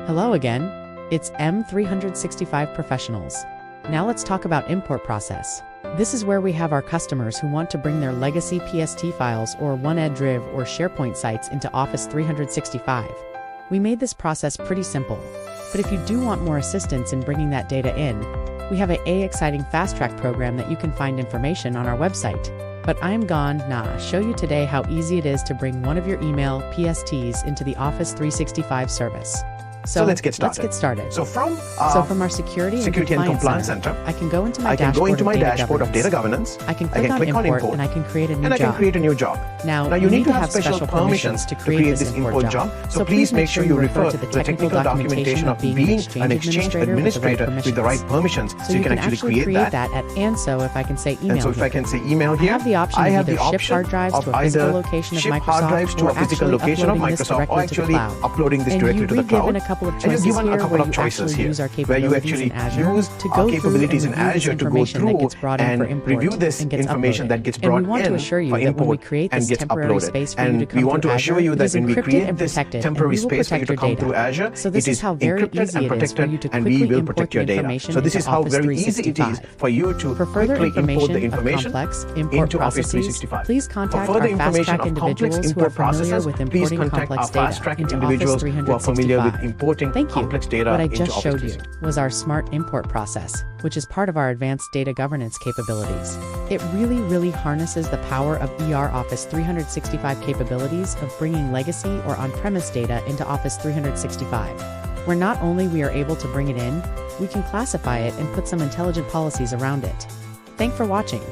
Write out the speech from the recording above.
Hello again, it's M365 Professionals. Now let's talk about import process. This is where we have our customers who want to bring their legacy PST files or OneDrive or SharePoint sites into Office 365. We made this process pretty simple, but if you do want more assistance in bringing that data in, we have a exciting fast-track program that you can find information on our website. But I'm gonna show you today how easy it is to bring one of your email PSTs into the Office 365 service. So let's get started. So from our Security and Compliance Center, I can go into my dashboard of data governance. I can click on import and I can create a new job. Now you need to have special permissions to create this import job. So please make sure you refer to the technical documentation of being an Exchange administrator with the right permissions, so you can actually create that. And so if I can say email, and so if I can say email here, I have the option of either ship hard drives to a physical location of Microsoft or actually uploading this directly to the cloud. And you're given a couple of choices here, where you actually use our capabilities in Azure to go through and review this information that gets brought in for import and gets uploaded. And we want to assure you that when we create this temporary space for you to come through Azure, it is encrypted and protected, and we will protect your data. So this is how very easy it is for you to quickly import the information into Office 365. Please contact our fast-track individuals who are familiar with importing complex data into Office 365. Thank you. What I just showed you was our smart import process, which is part of our advanced data governance capabilities. It really harnesses the power of Office 365 capabilities of bringing legacy or on-premise data into Office 365, where not only we are able to bring it in, we can classify it and put some intelligent policies around it. Thanks for watching.